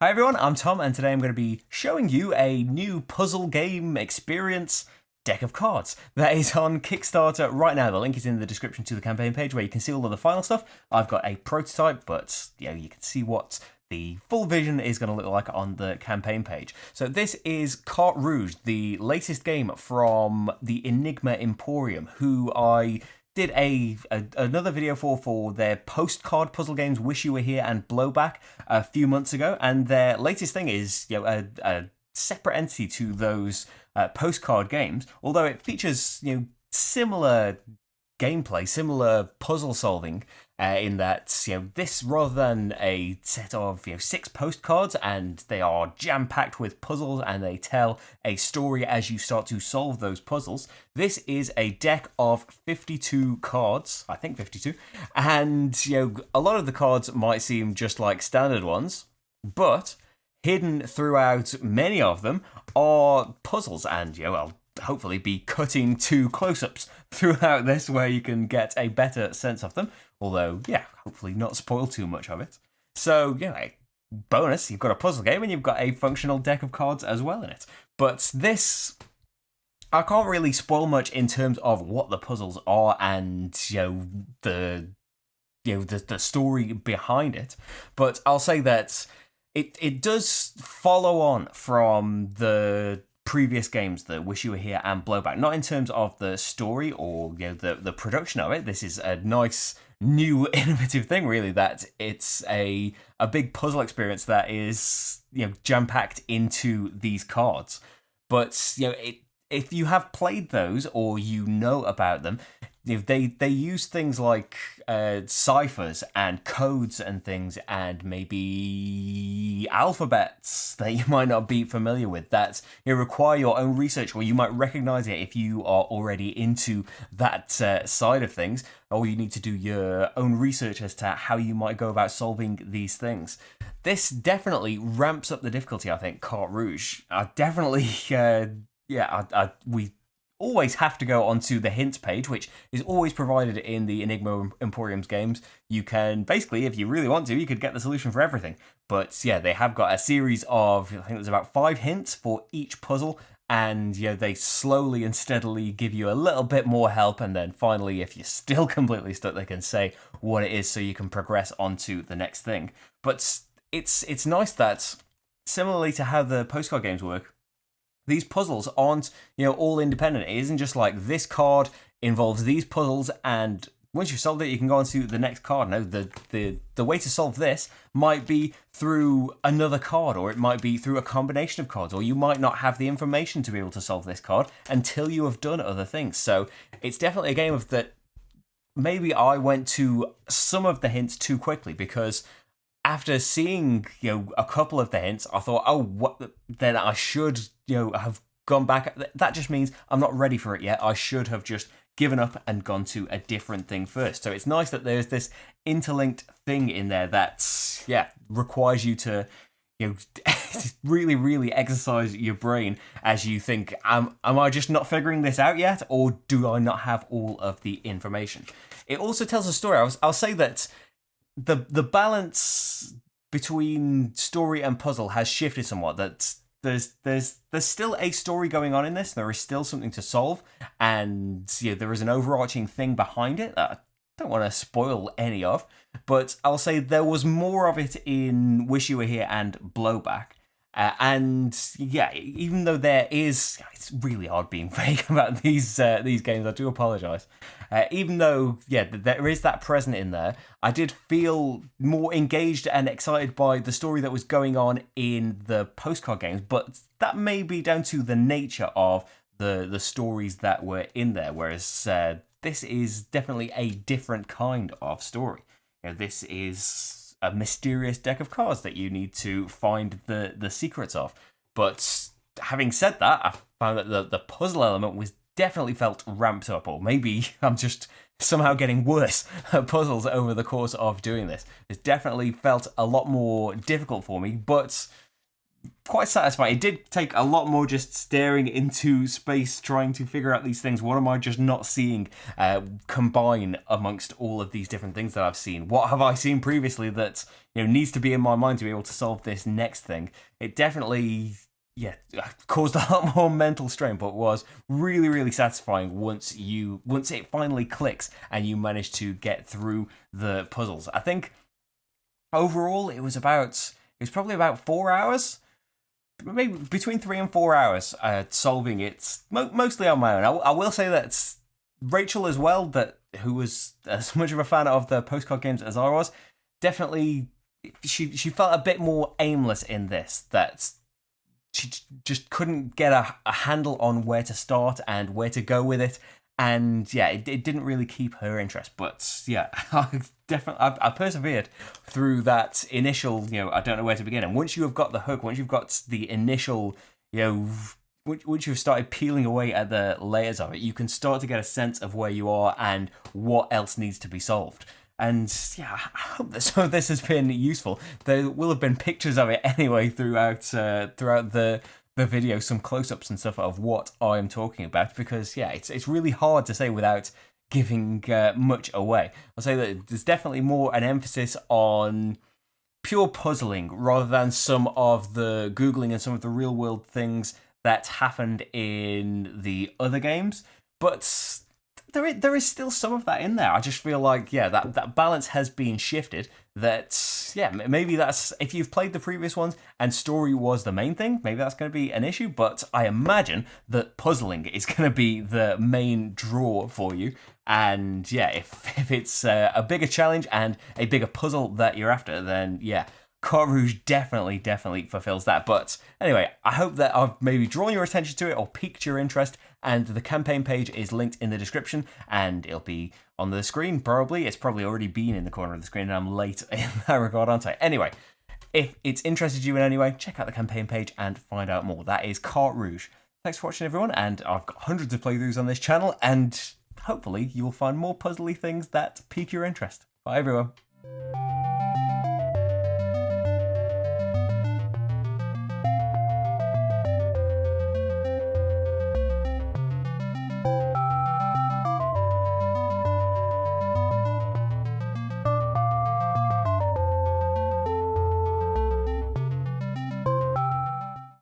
Hi everyone, I'm Tom, and today I'm going to be showing you a new puzzle game experience deck of cards that is on Kickstarter right now. The link is in the description to the campaign page where you can see all of the final stuff. I've got a prototype, but you can see what the full vision is going to look like on the campaign page. So this is Carte Rouge, the latest game from the Enigma Emporium, who I did another video for their postcard puzzle games Wish You Were Here and Blowback a few months ago, and their latest thing is a separate entity to those postcard games, although it features similar gameplay, similar puzzle solving, in that this, rather than a set of 6 postcards, and they are jam packed with puzzles and they tell a story as you start to solve those puzzles. This is a deck of 52 cards, I think 52, and a lot of the cards might seem just like standard ones, but hidden throughout many of them are puzzles, and I'll hopefully be cutting 2 close-ups throughout this where you can get a better sense of them, although hopefully not spoil too much of it. So bonus, you've got a puzzle game and you've got a functional deck of cards as well in it. But this, I can't really spoil much in terms of what the puzzles are and the story behind it, but I'll say that it does follow on from the previous games, the Wish You Were Here and Blowback, not in terms of the story or the production of it. This is a nice new innovative thing, really, that it's a big puzzle experience that is jam packed into these cards. But if you have played those or know about them, they use things like ciphers and codes and things, and maybe alphabets that you might not be familiar with, that require your own research, or you might recognize it if you are already into that side of things, or you need to do your own research as to how you might go about solving these things. This definitely ramps up the difficulty, I think, Carte Rouge. I definitely, we always have to go onto the hints page, which is always provided in the Enigma Emporium's games. You can basically, if you really want to, you could get the solution for everything. But they have got a series of, I think there's about 5 hints for each puzzle, and they slowly and steadily give you a little bit more help, and then finally, if you're still completely stuck, they can say what it is so you can progress on to the next thing. But it's nice that, similarly to how the postcard games work, these puzzles aren't, all independent. It isn't just like this card involves these puzzles, and once you've solved it, you can go on to the next card. No, the way to solve this might be through another card, or it might be through a combination of cards, or you might not have the information to be able to solve this card until you have done other things. So it's definitely a game of that. Maybe I went to some of the hints too quickly, because after seeing a couple of the hints, I thought, then I should have gone back. That just means I'm not ready for it yet. I should have just given up and gone to a different thing first. So it's nice that there's this interlinked thing in there that requires you to really, really exercise your brain as you think, am I just not figuring this out yet, or do I not have all of the information? It also tells a story. I'll say that the balance between story and puzzle has shifted somewhat. That there's still a story going on in this. There is still something to solve, and there is an overarching thing behind it that I don't want to spoil any of. But I'll say there was more of it in Wish You Were Here and Blowback. And even though it's really hard being vague about these games. I do apologise. Even though there is that present in there, I did feel more engaged and excited by the story that was going on in the postcard games. But that may be down to the nature of the stories that were in there. Whereas this is definitely a different kind of story. This is a mysterious deck of cards that you need to find the secrets of. But having said that, I found that the puzzle element was definitely felt ramped up, or maybe I'm just somehow getting worse at puzzles over the course of doing this. It's definitely felt a lot more difficult for me, but quite satisfying. It did take a lot more just staring into space, trying to figure out these things. What am I just not seeing combine amongst all of these different things that I've seen? What have I seen previously that needs to be in my mind to be able to solve this next thing? It definitely, caused a lot more mental strain, but was really, really satisfying once it finally clicks and you manage to get through the puzzles. I think overall it was probably about 4 hours, maybe between 3 and 4 hours solving it, mostly on my own. I will say that Rachel as well, who was as much of a fan of the postcard games as I was, definitely she felt a bit more aimless in this, that she just couldn't get a handle on where to start and where to go with it. And yeah, it didn't really keep her interest. But yeah, I persevered through that initial, I don't know where to begin. And once you have got the hook, once you've got the initial, once you've started peeling away at the layers of it, you can start to get a sense of where you are and what else needs to be solved. And yeah, I hope that some of this has been useful. There will have been pictures of it anyway throughout the video, some close-ups and stuff of what I'm talking about, because yeah, it's really hard to say without giving much away. I'll say that there's definitely more an emphasis on pure puzzling rather than some of the Googling and some of the real-world things that happened in the other games, but there is still some of that in there. I just feel like, that balance has been shifted. That, maybe that's, if you've played the previous ones and story was the main thing, maybe that's going to be an issue, but I imagine that puzzling is going to be the main draw for you. And yeah, if it's a bigger challenge and a bigger puzzle that you're after, then yeah, Carte Rouge definitely fulfills that. But anyway, I hope that I've maybe drawn your attention to it or piqued your interest, and the campaign page is linked in the description and it'll be on the screen probably. It's probably already been in the corner of the screen and I'm late in that regard, aren't I? Anyway, if it's interested you in any way, check out the campaign page and find out more. That is Carte Rouge. Thanks for watching, everyone, and I've got hundreds of playthroughs on this channel, and hopefully you will find more puzzly things that pique your interest. Bye, everyone.